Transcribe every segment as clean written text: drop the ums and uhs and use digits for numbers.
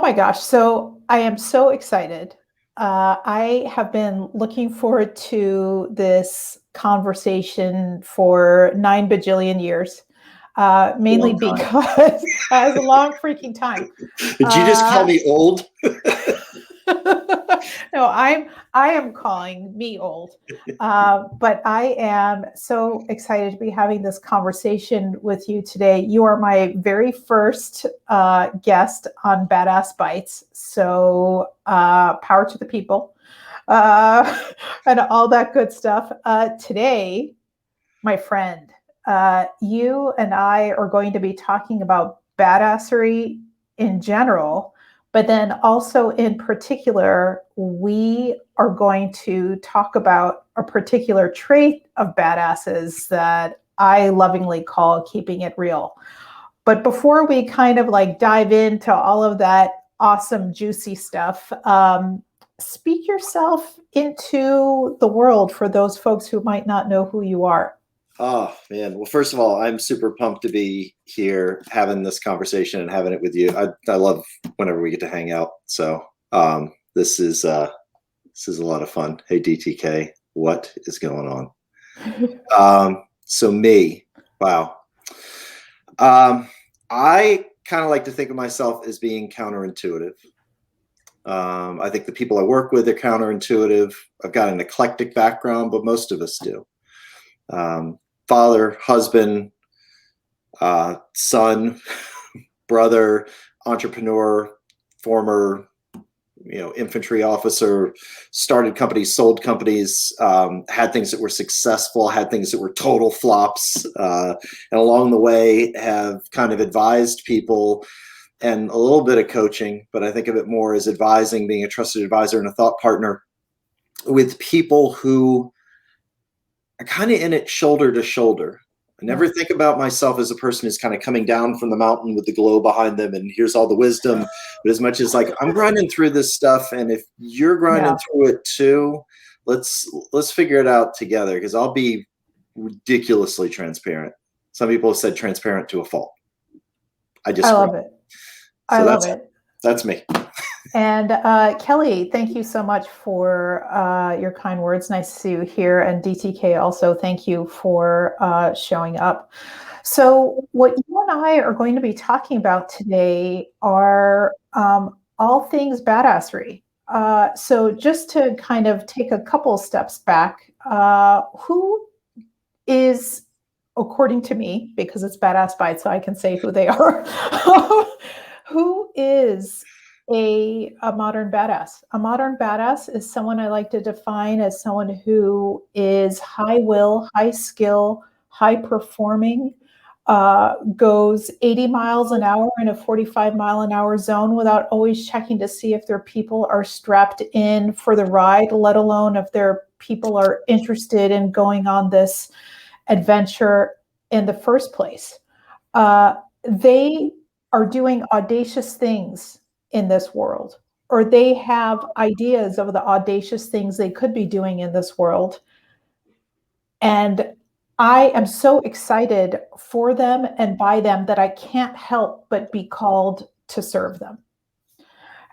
my gosh. So I am so excited. I have been looking forward to this conversation for 9 bajillion years, mainly Long time. because it's a long freaking time. Did you just call Uh, me old? no, I am calling me old, but I am so excited to be having this conversation with you today. You are my very first guest on Badass Bytes, so power to the people and all that good stuff. Today, my friend, you and I are going to be talking about badassery in general, but then also in particular, we are going to talk about a particular trait of badasses that I lovingly call keeping it real. But before we kind of like dive into all of that awesome, juicy stuff, speak yourself into the world for those folks who might not know who you are. Oh man. Well, first of all, I'm super pumped to be here having this conversation and having it with you. I love whenever we get to hang out. So this is a lot of fun. Hey DTK, what is going on? So me, wow. I kind of like to think of myself as being counterintuitive. I think the people I work with are counterintuitive. I've got an eclectic background, but most of us do. Father, husband, son, brother, entrepreneur, former, infantry officer, started companies, sold companies, had things that were successful, had things that were total flops, and along the way have kind of advised people and a little bit of coaching, but I think of it more as advising, being a trusted advisor and a thought partner with people who are kind of in it shoulder to shoulder. I never think about myself as a person who's kind of coming down from the mountain with the glow behind them and here's all the wisdom, but as much as like I'm grinding through this stuff, and if you're grinding through it too, let's figure it out together, because I'll be ridiculously transparent. Some people have said transparent to a fault. I love it. I love it. That's me. And Kelly, thank you so much for your kind words. Nice to see you here. And DTK also, thank you for showing up. So what you and I are going to be talking about today are all things badassery. So just to kind of take a couple steps back, who is, according to me, because it's Badass Bytes, so I can say who they are, who is a modern badass? A modern badass is someone I like to define as someone who is high will, high skill, high performing, goes 80 miles an hour in a 45-mile-an-hour zone without always checking to see if their people are strapped in for the ride, let alone if their people are interested in going on this adventure in the first place. They are doing audacious things in this world, or they have ideas of the audacious things they could be doing in this world. And I am so excited for them and by them that I can't help but be called to serve them.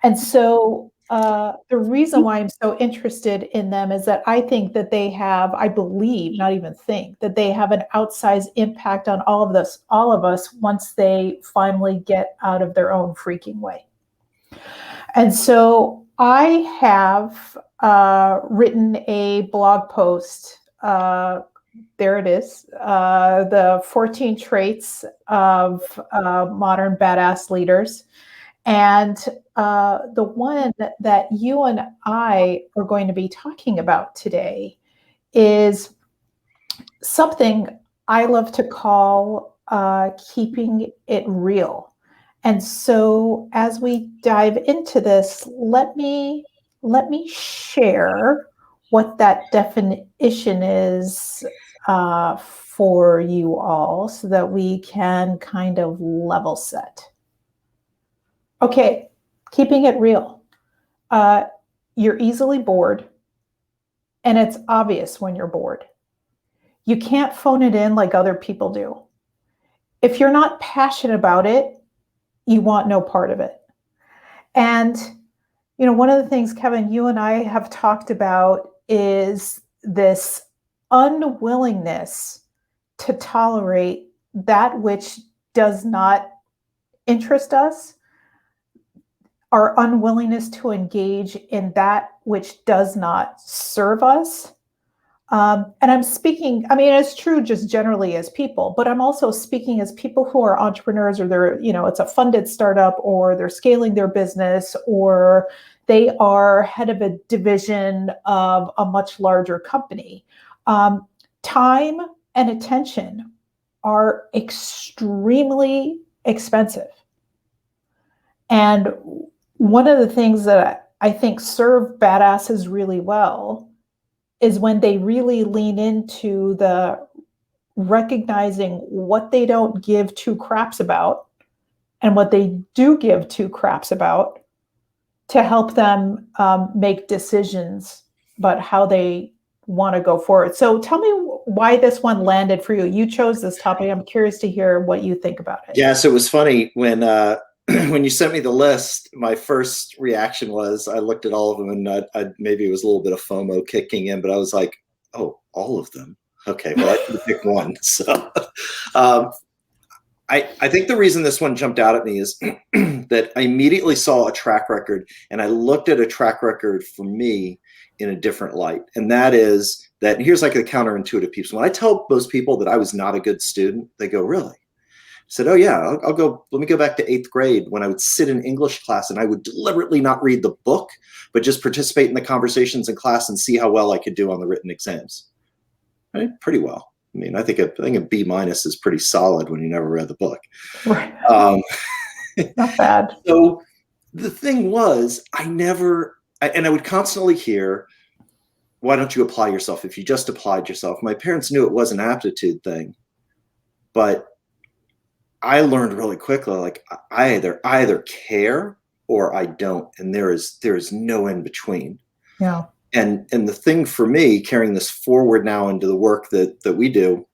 And so the reason why I'm so interested in them is that I think that they have, I believe, not even think, that they have an outsized impact on all of us once they finally get out of their own freaking way. And so I have written a blog post. There it is, the 14 traits of modern badass leaders. And the one that you and I are going to be talking about today is something I love to call keeping it real. And so as we dive into this, let me share what that definition is for you all so that we can kind of level set. Okay, keeping it real. You're easily bored, and it's obvious when you're bored. You can't phone it in like other people do. If you're not passionate about it, you want no part of it. And, one of the things, Kevin, you and I have talked about is this unwillingness to tolerate that which does not interest us, our unwillingness to engage in that which does not serve us. And I'm speaking, it's true just generally as people, but I'm also speaking as people who are entrepreneurs, or they're, it's a funded startup, or they're scaling their business, or they are head of a division of a much larger company. Time and attention are extremely expensive. And one of the things that I think serve badasses really well is when they really lean into the recognizing what they don't give two craps about and what they do give two craps about, to help them make decisions about how they want to go forward. So tell me why this one landed for you. You chose this topic. I'm curious to hear what you think about it. Yeah, so it was funny when when you sent me the list, my first reaction was I looked at all of them, and maybe it was a little bit of FOMO kicking in, but I was like, oh, all of them. Okay, well, I can pick one. So I think the reason this one jumped out at me is that I immediately saw a track record, and I looked at a track record for me in a different light. And that is that, and here's like the counterintuitive piece. When I tell most people that I was not a good student, they go, really? I said, oh yeah, I'll go, let me go back to 8th grade when I would sit in English class and I would deliberately not read the book, but just participate in the conversations in class and see how well I could do on the written exams. Right? Pretty well. I mean, I think a B- is pretty solid when you never read the book. Right. Not bad. So the thing was, I would constantly hear, why don't you apply yourself? If you just applied yourself. My parents knew it was an aptitude thing, but I learned really quickly, like I either care or I don't, and there is no in between. Yeah. And the thing for me, carrying this forward now into the work that we do,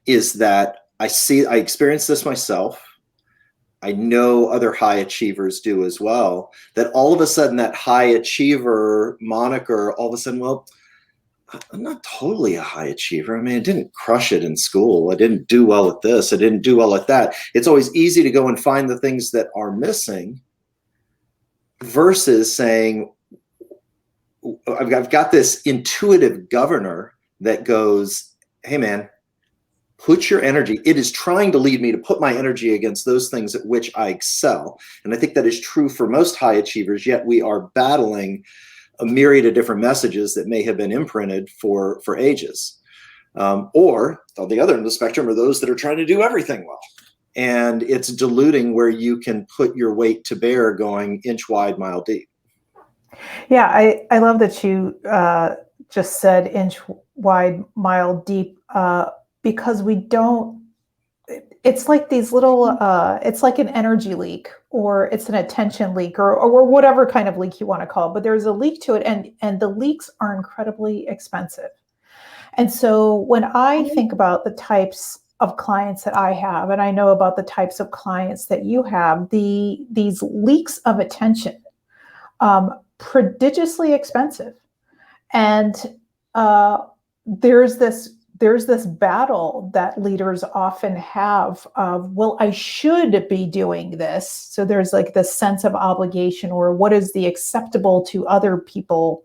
is that I experience this myself. I know other high achievers do as well, that all of a sudden that high achiever moniker, all of a sudden, well, I'm not totally a high achiever. I mean, I didn't crush it in school. I didn't do well at this. I didn't do well at that. It's always easy to go and find the things that are missing versus saying, I've got this intuitive governor that goes, hey man, put your energy. It is trying to lead me to put my energy against those things at which I excel. And I think that is true for most high achievers, yet we are battling a myriad of different messages that may have been imprinted for ages. Or on the other end of the spectrum are those that are trying to do everything well. And it's diluting where you can put your weight to bear, going inch wide, mile deep. Yeah, I love that you just said inch wide, mile deep, because we don't, it's like these little, it's like an energy leak, or it's an attention leak, or whatever kind of leak you want to call it, but there's a leak to it, and the leaks are incredibly expensive. And so when I think about the types of clients that I have, and I know about the types of clients that you have, these leaks of attention, prodigiously expensive. And there's this battle that leaders often have of, well, I should be doing this. So there's like this sense of obligation, or what is the acceptable to other people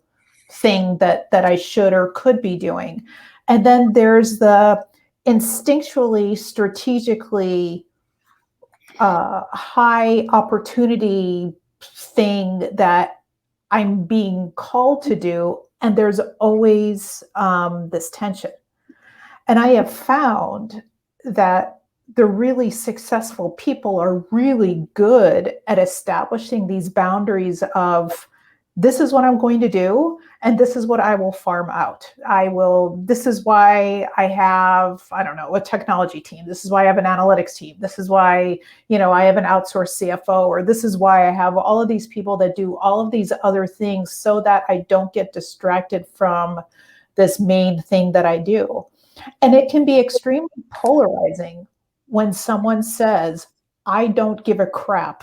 thing that I should or could be doing. And then there's the instinctually, strategically high opportunity thing that I'm being called to do. And there's always this tension. And I have found that the really successful people are really good at establishing these boundaries of, this is what I'm going to do, and this is what I will farm out. This is why I have, I don't know, a technology team. This is why I have an analytics team. This is why, I have an outsourced CFO, or this is why I have all of these people that do all of these other things, so that I don't get distracted from this main thing that I do. And it can be extremely polarizing when someone says, I don't give a crap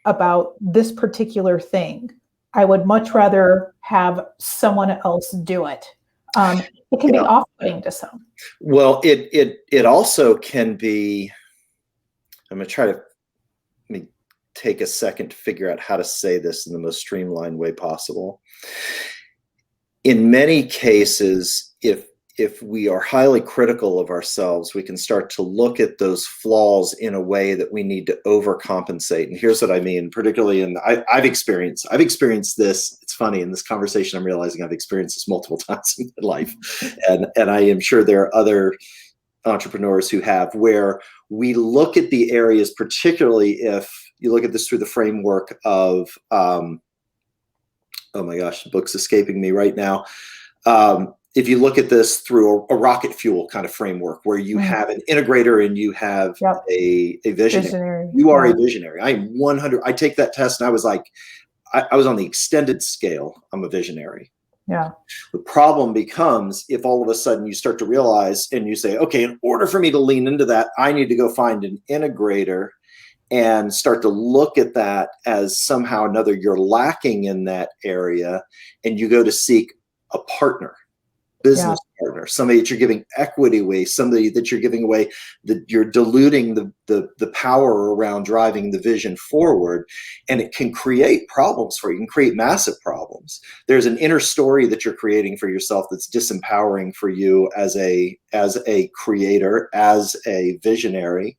about this particular thing. I would much rather have someone else do it. It can be off-putting to some. Well, it also can be. I'm going to try to let me take a second to figure out how to say this in the most streamlined way possible. In many cases, if we are highly critical of ourselves, we can start to look at those flaws in a way that we need to overcompensate. And here's what I mean, particularly I've experienced this. It's funny, in this conversation, I'm realizing I've experienced this multiple times in my life. And I am sure there are other entrepreneurs who have, where we look at the areas, particularly if you look at this through the framework of, oh my gosh, the book's escaping me right now. If you look at this through a rocket fuel kind of framework, where you have an integrator and you have a visionary. You are a visionary. I am 100. I take that test and I was like, I was on the extended scale. I'm a visionary. Yeah. The problem becomes if all of a sudden you start to realize and you say, okay, in order for me to lean into that, I need to go find an integrator and start to look at that as somehow or another you're lacking in that area, and you go to seek a partner. Business partner, somebody that you're giving equity away, somebody that you're giving away, that you're diluting the power around driving the vision forward, and it can create problems for you. It can create massive problems. There's an inner story that you're creating for yourself that's disempowering for you as a creator, as a visionary.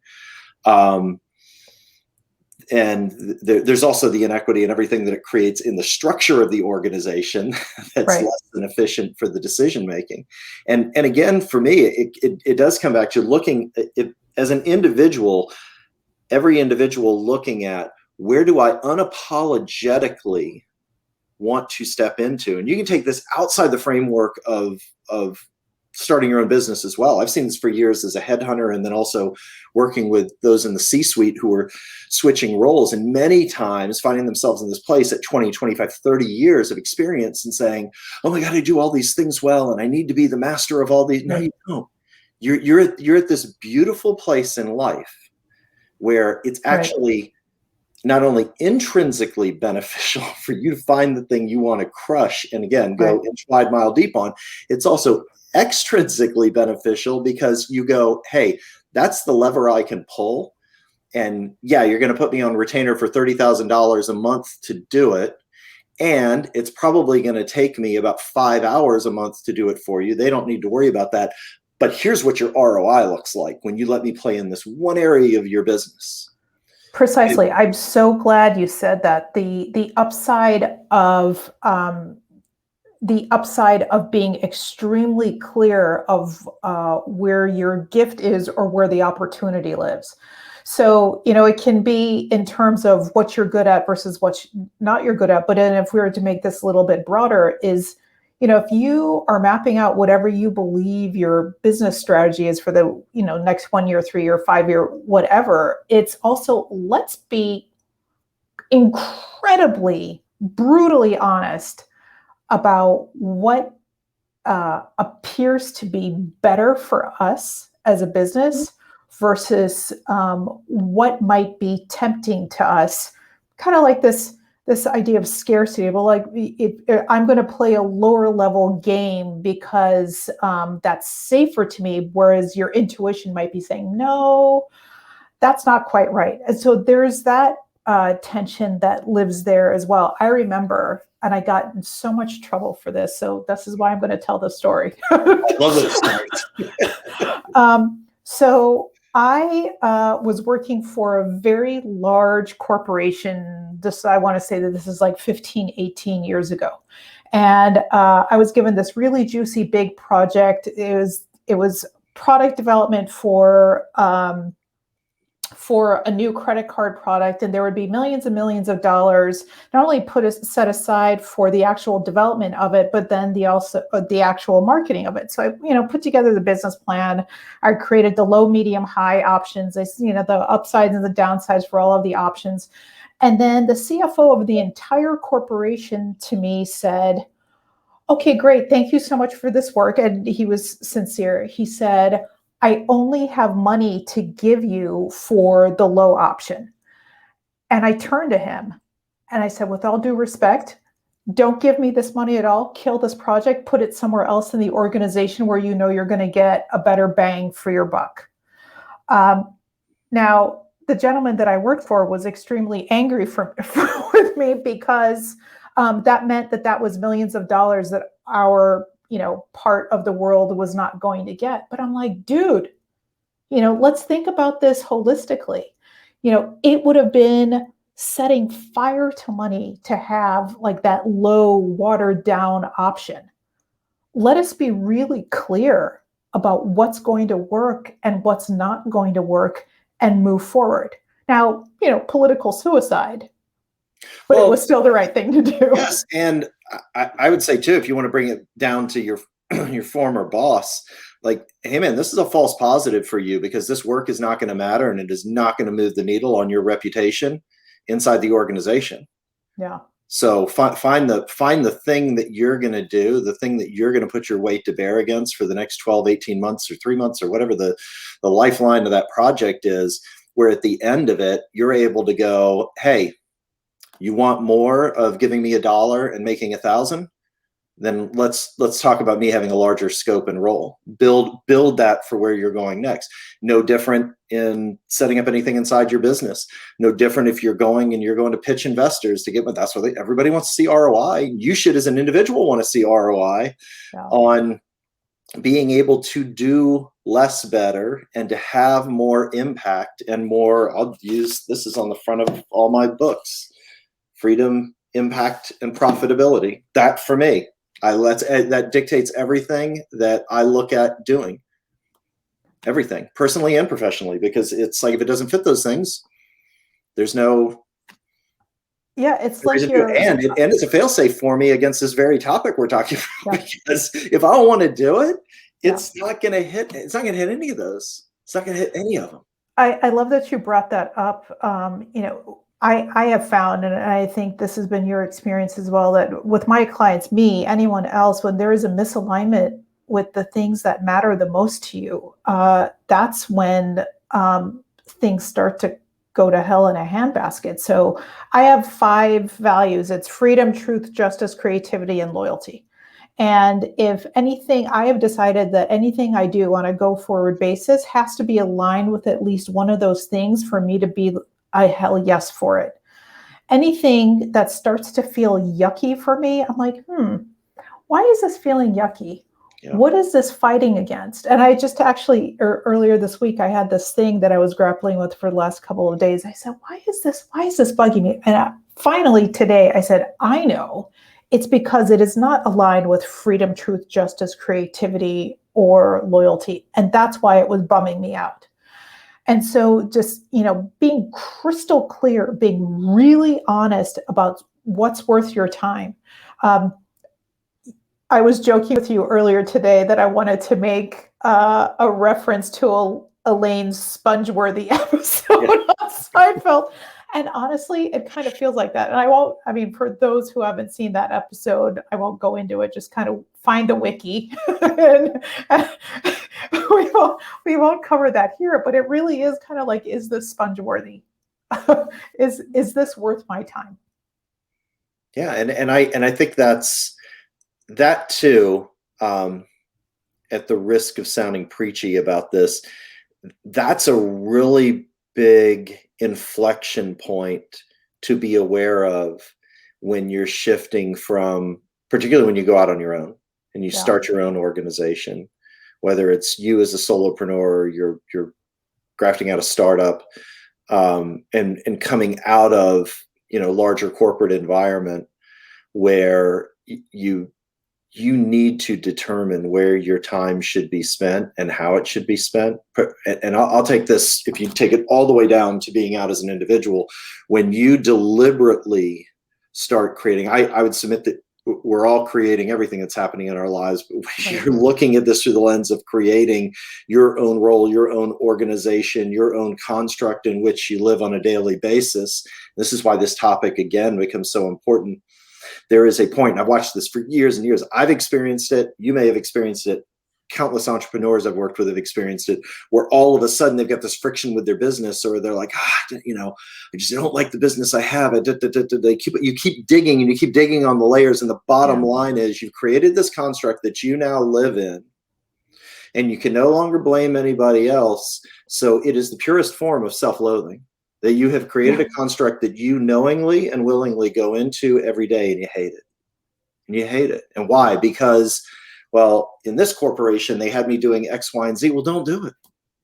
And there's also the inequity and everything that it creates in the structure of the organization that's less than efficient for the decision making. And again, for me, it does come back to looking as an individual, every individual looking at, where do I unapologetically want to step into? And you can take this outside the framework of starting your own business as well. I've seen this for years as a headhunter, and then also working with those in the C-suite who are switching roles, and many times finding themselves in this place at 20, 25, 30 years of experience and saying, oh my God, I do all these things well, and I need to be the master of all these. No, you don't. You're at this beautiful place in life where it's actually not only intrinsically beneficial for you to find the thing you want to crush and, again, go inch wide, mile deep on, it's also extrinsically beneficial because you go, hey, that's the lever I can pull. And yeah, you're going to put me on retainer for $30,000 a month to do it. And it's probably going to take me about 5 hours a month to do it for you. They don't need to worry about that. But here's what your ROI looks like when you let me play in this one area of your business. Precisely. I'm so glad you said that. The upside of being extremely clear of where your gift is or where the opportunity lives. So, it can be in terms of what you're good at versus what not you're good at. But then if we were to make this a little bit broader, is, if you are mapping out whatever you believe your business strategy is for the, next 1 year, 3 year, 5 year, whatever, it's also, let's be incredibly, brutally honest about what appears to be better for us as a business versus what might be tempting to us. Kind of like this idea of scarcity. Well, like I'm going to play a lower level game because that's safer to me, whereas your intuition might be saying, no, that's not quite right. And so there's that tension that lives there as well. I remember, and I got in so much trouble for this, so this is why I'm going to tell the story. I love those stories. So I was working for a very large corporation. I want to say that this is like 15, 18 years ago. And I was given this really juicy big project. It was product development for a new credit card product, and there would be millions and millions of dollars not only set aside for the actual development of it, but then the actual marketing of it. So I put together the business plan. I created the low, medium, high options. The upsides and the downsides for all of the options. And then the CFO of the entire corporation to me said, okay, great. Thank you so much for this work. And he was sincere. He said, I only have money to give you for the low option. And I turned to him and I said, with all due respect, don't give me this money at all. Kill this project, put it somewhere else in the organization where you know you're going to get a better bang for your buck. Now, the gentleman that I worked for was extremely angry with me because that meant that was millions of dollars that our part of the world was not going to get. But I'm like, dude, let's think about this holistically. It would have been setting fire to money to have like that low, watered down option. Let us be really clear about what's going to work and what's not going to work and move forward. Now, political suicide, but it was still the right thing to do. Yes, and I would say too, if you want to bring it down to your your former boss, like, hey man, this is a false positive for you because this work is not going to matter and it is not going to move the needle on your reputation inside the organization. Yeah. So find the thing that you're going to do, the thing that you're going to put your weight to bear against for the next 12, 18 months or 3 months or whatever the lifeline of that project is, where at the end of it, you're able to go, hey, you want more of giving me $1 and making 1,000? Then let's talk about me having a larger scope and role. Build that for where you're going next. No different in setting up anything inside your business. No different if you're going to pitch investors to get, but that's what everybody wants to see ROI. You should, as an individual, want to see ROI on being able to do less better and to have more impact and more. I'll use, this is on the front of all my books: freedom, impact, and profitability. That for me, that dictates everything that I look at doing. Everything, personally and professionally, because it's like, if it doesn't fit those things, there's no. Yeah, it's like and it's a fail-safe for me against this very topic we're talking about. Yeah. Because if I don't want to do it, it's not going to hit. It's not going to hit any of those. It's not going to hit any of them. I love that you brought that up. I have found, and I think this has been your experience as well, that with my clients, me, anyone else, when there is a misalignment with the things that matter the most to you, that's when things start to go to hell in a handbasket. So I have 5 values. It's freedom, truth, justice, creativity, and loyalty. And if anything, I have decided that anything I do on a go forward basis has to be aligned with at least one of those things for me to be a hell yes for it. Anything that starts to feel yucky for me, I'm like, why is this feeling yucky? Yeah. What is this fighting against? And I just actually, earlier this week, I had this thing that I was grappling with for the last couple of days. I said, why is this bugging me? And finally today I said, I know. It's because it is not aligned with freedom, truth, justice, creativity, or loyalty. And that's why it was bumming me out. And so just, being crystal clear, being really honest about what's worth your time. I was joking with you earlier today that I wanted to make a reference to Elaine's Spongeworthy episode on Seinfeld. And honestly, it kind of feels like that. And for those who haven't seen that episode, I won't go into it. Just kind of find the wiki. and we won't cover that here, but it really is kind of like, is this Spongeworthy? is this worth my time? Yeah. And I think that's that too, at the risk of sounding preachy about this, that's a really big inflection point to be aware of when you're shifting from, particularly when you go out on your own and you start your own organization, whether it's you as a solopreneur or you're grafting out a startup, and coming out of, larger corporate environment where you need to determine where your time should be spent and how it should be spent. And I'll take this, if you take it all the way down to being out as an individual, when you deliberately start creating, I would submit that we're all creating everything that's happening in our lives, but when you're looking at this through the lens of creating your own role, your own organization, your own construct in which you live on a daily basis. This is why this topic, again, becomes so important. There is a point, and I've watched this for years and years. I've experienced it. You may have experienced it countless entrepreneurs I've worked with have experienced it, where all of a sudden they've got this friction with their business, or they're like, I just don't like the business I have. You keep digging and you keep digging on the layers. And the bottom line is you've created this construct that you now live in, and you can no longer blame anybody else. So it is the purest form of self-loathing, that you have created a construct that you knowingly and willingly go into every day, and you hate it. And you hate it. And why? Because, well, in this corporation, they had me doing X, Y, and Z. Well, don't do it.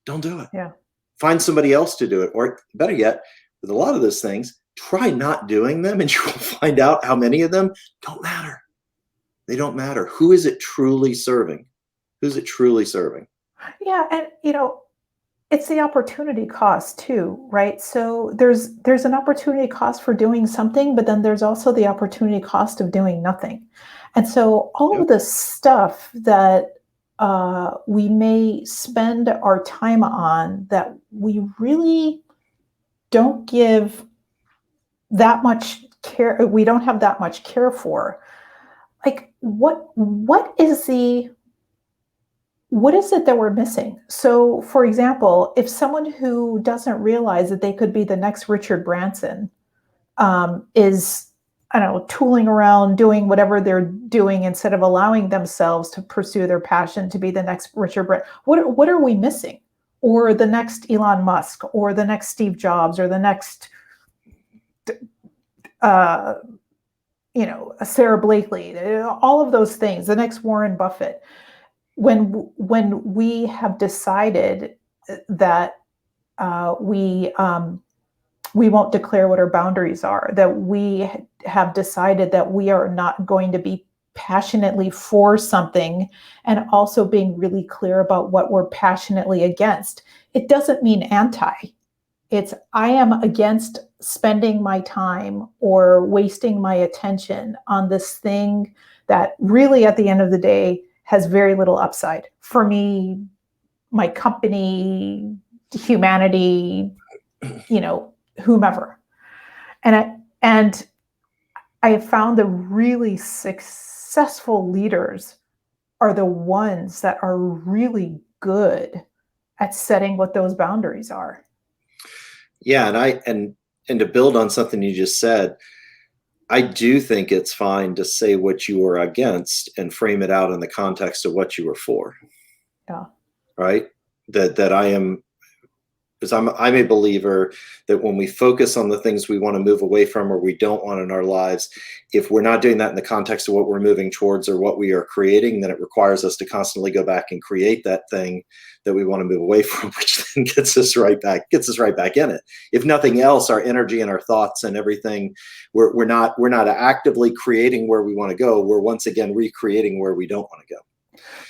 Don't do it. Yeah. Find somebody else to do it. Or better yet, with a lot of those things, try not doing them, and you will find out how many of them don't matter. They don't matter. Who is it truly serving? Who's it truly serving? Yeah. And, it's the opportunity cost too, right? So there's an opportunity cost for doing something, but then there's also the opportunity cost of doing nothing. And so all of the stuff that we may spend our time on that we really don't give that much care, we don't have that much care for. Like what is it that we're missing? So, for example, if someone who doesn't realize that they could be the next Richard Branson is, I don't know, tooling around doing whatever they're doing instead of allowing themselves to pursue their passion to be the next Richard Branson, what are we missing? Or the next Elon Musk, or the next Steve Jobs, or the next, Sarah Blakely, all of those things, the next Warren Buffett. When we have decided that we won't declare what our boundaries are, that we have decided that we are not going to be passionately for something, and also being really clear about what we're passionately against. It doesn't mean anti. It's I am against spending my time or wasting my attention on this thing that really at the end of the day has very little upside for me, my company, humanity, whomever. And I have found the really successful leaders are the ones that are really good at setting what those boundaries are. Yeah, and to build on something you just said, I do think it's fine to say what you are against and frame it out in the context of what you are for. Yeah. Right? That I am, because I'm a believer that when we focus on the things we want to move away from or we don't want in our lives, if we're not doing that in the context of what we're moving towards or what we are creating, then it requires us to constantly go back and create that thing that we want to move away from, which then gets us right back in it. If nothing else, our energy and our thoughts and everything, we're not actively creating where we want to go. We're once again recreating where we don't want to go.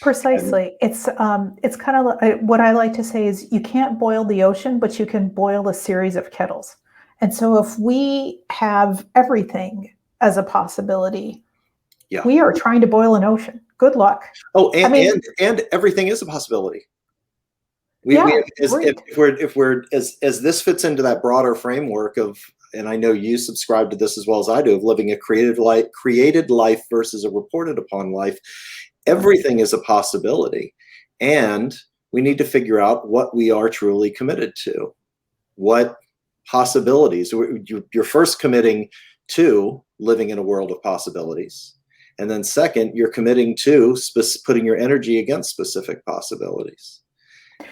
Precisely. It's kind of like, what I like to say is you can't boil the ocean, but you can boil a series of kettles. And so if we have everything as a possibility, we are trying to boil an ocean. Good luck. Oh, and everything is a possibility. If we're as this fits into that broader framework of, and I know you subscribe to this as well as I do, of living a created life versus a reported upon life. Everything is a possibility, and we need to figure out what we are truly committed to. What possibilities? You're first committing to living in a world of possibilities, and then second, you're committing to putting your energy against specific possibilities.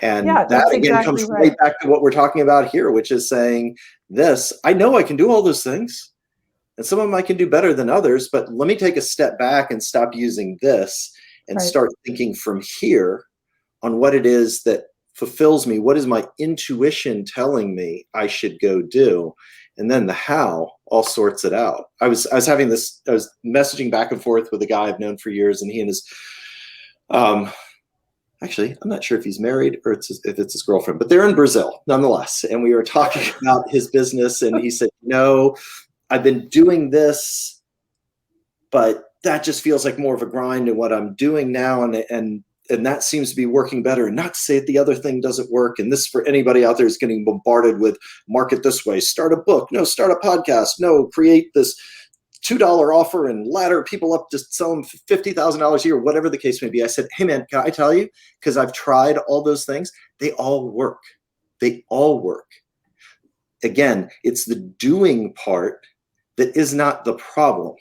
And that again comes right back to what we're talking about here, which is saying this: I know I can do all those things, and some of them I can do better than others, but let me take a step back and stop using this and start thinking from here on what it is that fulfills me. What is my intuition telling me I should go do? And then the how all sorts it out. I was messaging back and forth with a guy I've known for years, and he and his, actually, I'm not sure if he's married or if it's his girlfriend, but they're in Brazil nonetheless. And we were talking about his business, and he said, I've been doing this, but that just feels like more of a grind than what I'm doing now. And that seems to be working better. And not to say that the other thing doesn't work. And this, for anybody out there who's getting bombarded with market this way, start a book, no, start a podcast, no, create this $2 offer and ladder people up to sell them $50,000 a year, whatever the case may be. I said, hey man, can I tell you? Because I've tried all those things. They all work. They all work. Again, it's the doing part that is not the problem.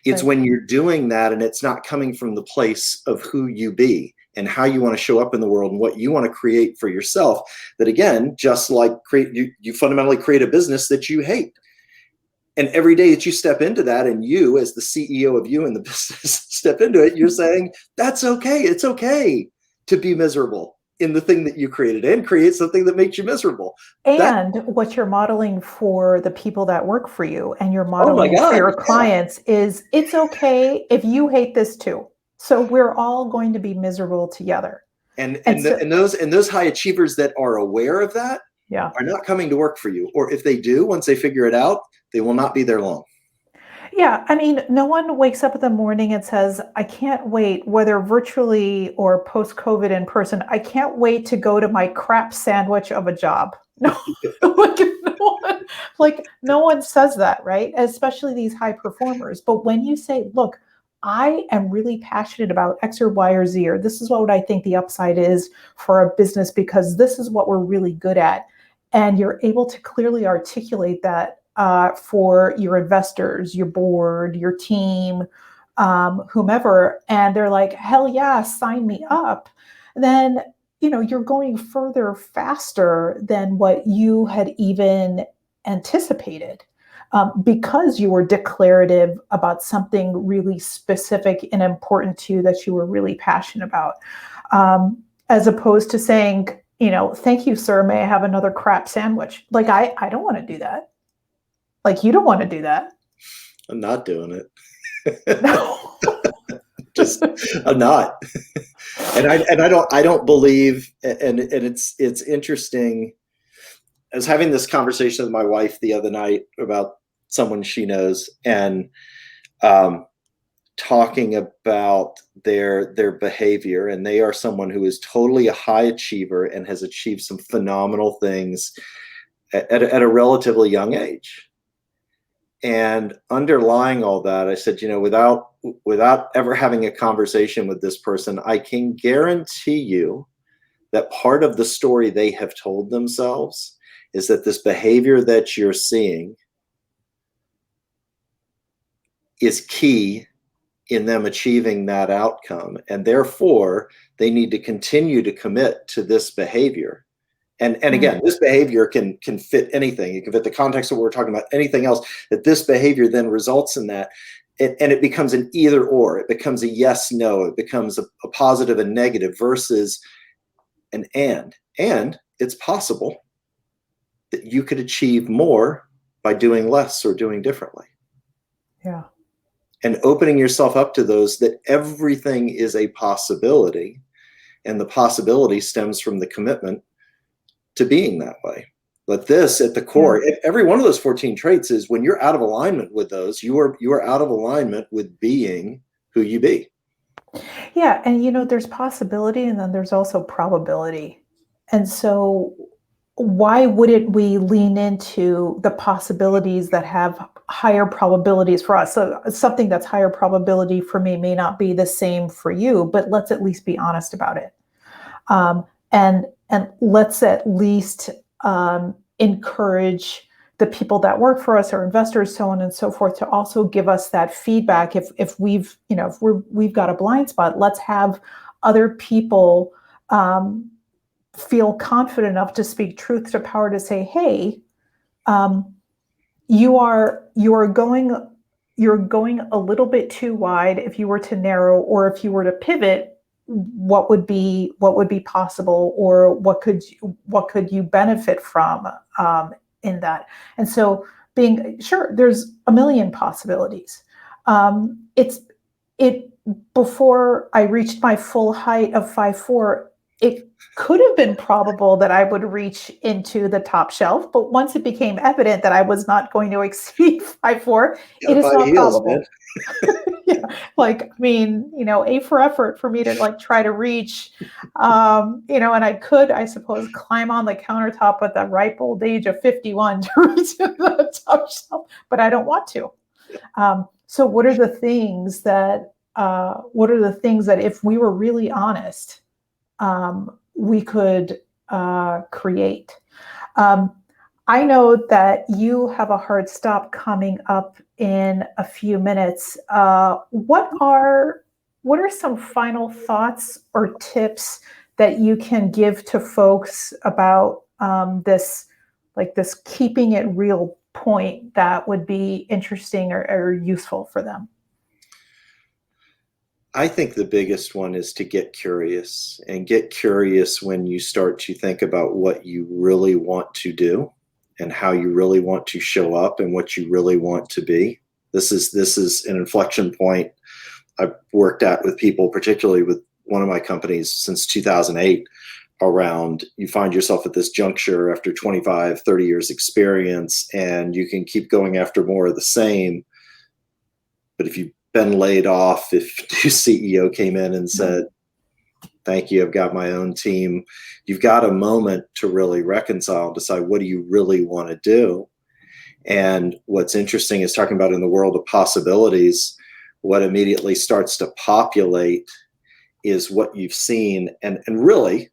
It's when you're doing that and it's not coming from the place of who you be and how you want to show up in the world and what you want to create for yourself. That again, just like you fundamentally create a business that you hate. And every day that you step into that and you as the CEO of you in the business step into it, you're saying, that's okay. It's okay to be miserable in the thing that you created and create something that makes you miserable. And what you're modeling for the people that work for you and you're modeling for your clients is it's okay if you hate this too. So we're all going to be miserable together. And those high achievers that are aware of that are not coming to work for you. Or if they do, once they figure it out, they will not be there long. Yeah, I mean, no one wakes up in the morning and says, I can't wait, whether virtually or post-COVID in person, I can't wait to go to my crap sandwich of a job. No, no one says that, right? Especially these high performers. But when you say, look, I am really passionate about X or Y or Z, or this is what I think the upside is for a business because this is what we're really good at. And you're able to clearly articulate that for your investors, your board, your team, whomever, and they're like, hell yeah, sign me up, then, you're going further faster than what you had even anticipated because you were declarative about something really specific and important to you that you were really passionate about, as opposed to saying, thank you, sir, may I have another crap sandwich? Like, I don't want to do that. Like, you don't want to do that. I'm not doing it. No. I'm not. And I don't believe, and it's interesting. I was having this conversation with my wife the other night about someone she knows and talking about their behavior. And they are someone who is totally a high achiever and has achieved some phenomenal things at a relatively young age. And underlying all that, I said, without ever having a conversation with this person, I can guarantee you that part of the story they have told themselves is that this behavior that you're seeing is key in them achieving that outcome. And therefore, they need to continue to commit to this behavior. And again, this behavior can fit anything. It can fit the context of what we're talking about, anything else, that this behavior then results in that. And it becomes an either or. It becomes a yes, no. It becomes a positive and negative versus an and. And it's possible that you could achieve more by doing less or doing differently. Yeah. And opening yourself up to those, that everything is a possibility. And the possibility stems from the commitment to being that way. But this at the core, every one of those 14 traits is when you're out of alignment with those, you are out of alignment with being who you be. Yeah. And there's possibility and then there's also probability. And so why wouldn't we lean into the possibilities that have higher probabilities for us? So something that's higher probability for me may not be the same for you, but let's at least be honest about it. And let's at least encourage the people that work for us, our investors, so on and so forth, to also give us that feedback. If we've got a blind spot, let's have other people feel confident enough to speak truth to power to say, hey, you are going a little bit too wide. If you were to narrow, or if you were to pivot, what would be possible, or what could you benefit from in that? And so being sure there's a million possibilities. Before I reached my full height of 5'4", it could have been probable that I would reach into the top shelf, but once it became evident that I was not going to exceed 5'4", it is not probable. Yeah, A for effort for me to try to reach, and I could, I suppose, climb on the countertop at the ripe old age of 51 to reach the top shelf, but I don't want to. So what are the things that if we were really honest, we could create? I know that you have a hard stop coming up in a few minutes. What are some final thoughts or tips that you can give to folks about this, like this keeping it real point that would be interesting or useful for them? I think the biggest one is to get curious, and get curious when you start to think about what you really want to do and how you really want to show up and what you really want to be. This is an inflection point I've worked at with people, particularly with one of my companies since 2008, around you find yourself at this juncture after 25, 30 years experience, and you can keep going after more of the same. But if you've been laid off, if new CEO came in and said, thank you, I've got my own team, you've got a moment to really reconcile, decide what do you really want to do. And what's interesting is talking about in the world of possibilities, what immediately starts to populate is what you've seen. And really,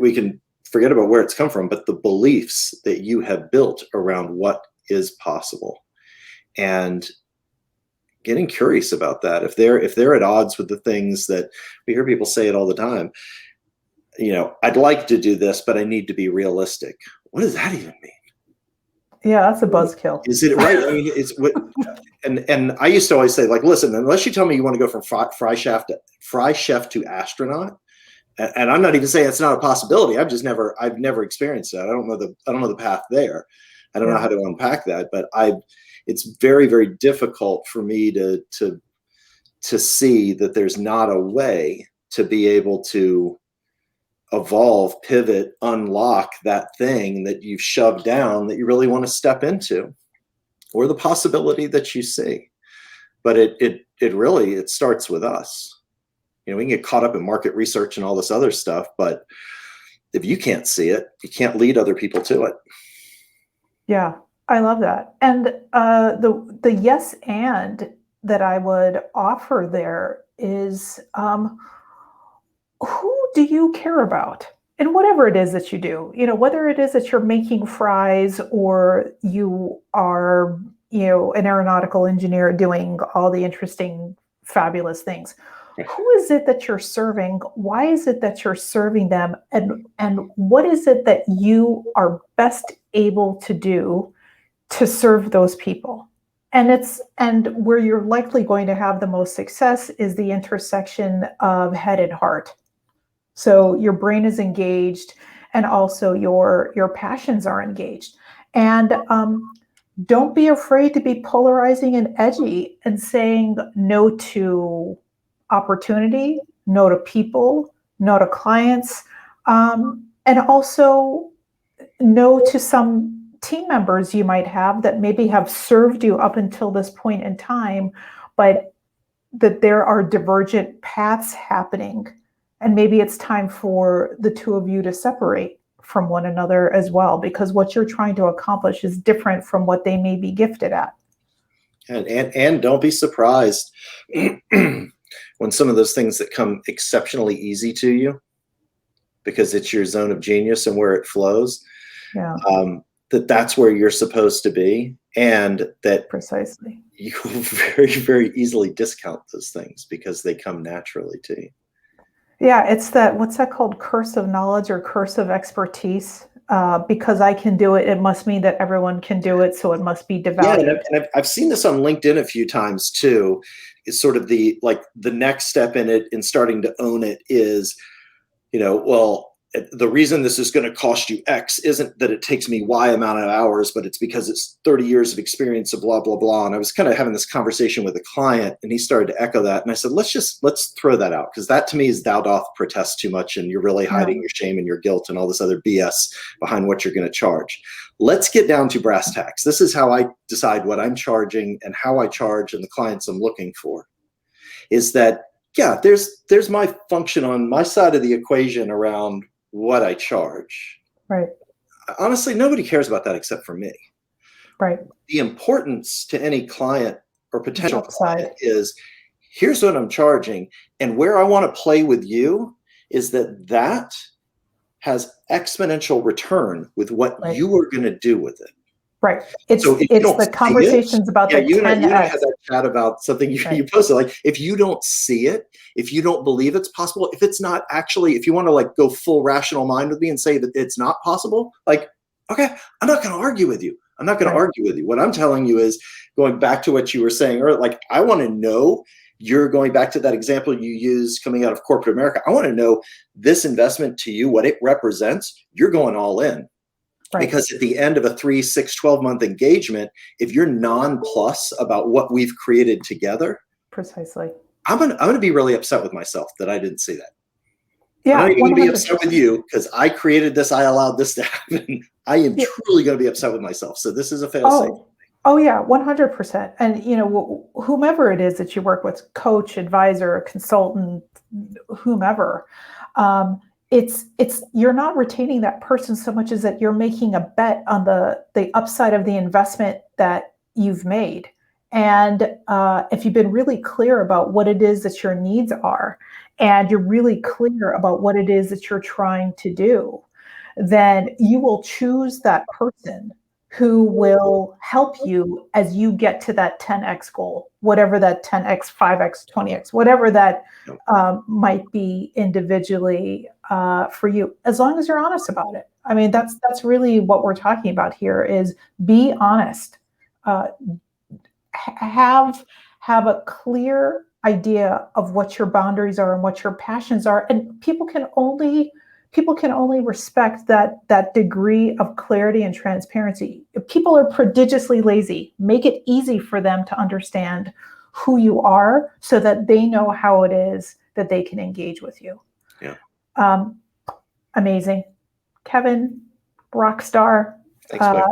we can forget about where it's come from, but the beliefs that you have built around what is possible. And getting curious about that. If they're at odds with the things that we hear people say it all the time, I'd like to do this, but I need to be realistic. What does that even mean? Yeah, that's a buzzkill. Is it right? I mean, it's what, and I used to always say, like, listen, unless you tell me you want to go from fry chef to astronaut, and I'm not even saying it's not a possibility. I've never experienced that. I don't know the path there. I don't know how to unpack that, but it's very, very difficult for me to see that there's not a way to be able to evolve, pivot, unlock that thing that you've shoved down that you really want to step into, or the possibility that you see. But it really starts with us. We can get caught up in market research and all this other stuff, but if you can't see it, you can't lead other people to it. Yeah, I love that. And the yes and that I would offer there is, who do you care about? And whatever it is that you do, whether it is that you're making fries or you are, an aeronautical engineer doing all the interesting, fabulous things. Who is it that you're serving? Why is it that you're serving them? And what is it that you are best able to do to serve those people? And where you're likely going to have the most success is the intersection of head and heart. So your brain is engaged, and also your passions are engaged. And don't be afraid to be polarizing and edgy and saying no to opportunity, no to people, no to clients, and also no to some team members you might have that maybe have served you up until this point in time, but that there are divergent paths happening. And maybe it's time for the two of you to separate from one another as well, because what you're trying to accomplish is different from what they may be gifted at. And don't be surprised when some of those things that come exceptionally easy to you, because it's your zone of genius and where it flows, that's where you're supposed to be, and that precisely you very, very easily discount those things because they come naturally to you. Yeah, it's what's that called? Curse of knowledge or curse of expertise. Because I can do it, it must mean that everyone can do it, so it must be devalued. Yeah, and I've seen this on LinkedIn a few times too. It's sort of the next step in it, in starting to own it, is, well, the reason this is going to cost you X isn't that it takes me Y amount of hours, but it's because it's 30 years of experience of blah, blah, blah. And I was kind of having this conversation with a client, and he started to echo that. And I said, let's throw that out, because that to me is thou doth protest too much, and you're really hiding your shame and your guilt and all this other BS behind what you're going to charge. Let's get down to brass tacks. This is how I decide what I'm charging and how I charge and the clients I'm looking for. Is that, yeah, there's my function on my side of the equation around what I charge. Right. Honestly, nobody cares about that except for me. Right. The importance to any client or potential upside. client is, here's what I'm charging, and where I want to play with you is that has exponential return with what Right. you are going to do with it. Right. It's so if it's the conversations about the you 10x. and I had that chat about something you posted. Like, if you don't see it, if you don't believe it's possible, if it's not actually, if you want to like go full rational mind with me and say that it's not possible, like, okay, I'm not going to argue with you. I'm not going to argue with you. What I'm telling you is, going back to what you were saying earlier, like, I want to know, you're going back to that example you used coming out of corporate America. I want to know this investment to you, what it represents. You're going all in. Right. Because at the end of a 3, 6, 12-month engagement, if you're nonplussed about what we've created together, precisely, I'm gonna be really upset with myself that I didn't see that. Yeah, I'm not even gonna be 100%. upset with you because I created this, I allowed this to happen. I am truly gonna be upset with myself. So this is a fail-safe. Oh yeah, 100%. And you know, whomever it is that you work with, coach, advisor, consultant, whomever, it's you're not retaining that person so much as that you're making a bet on the upside of the investment that you've made. And if you've been really clear about what it is that your needs are, and you're really clear about what it is that you're trying to do, then you will choose that person who will help you as you get to that 10x goal, whatever that 10x, 5x, 20x, whatever that might be individually for you, as long as you're honest about it. I mean, that's really what we're talking about here, is be honest. Have a clear idea of what your boundaries are and what your passions are, and people can only respect that degree of clarity and transparency. If people are prodigiously lazy, make it easy for them to understand who you are so that they know how it is that they can engage with you. Yeah. Amazing. Kevin, rock star. Thanks, Mike.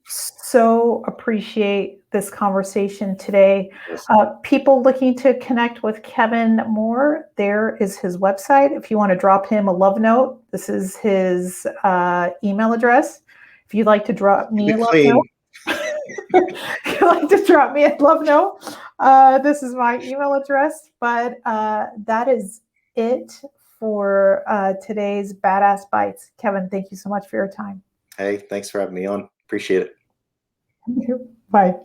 So appreciate this conversation today. Yes. People looking to connect with Kevin more, there is his website. If you want to drop him a love note, this is his email address. If you'd like to drop me a love note, if you'd like to drop me a love note, this is my email address. But that is it for today's Badass Bytes. Kevin, thank you so much for your time. Hey, thanks for having me on. Appreciate it. Bye.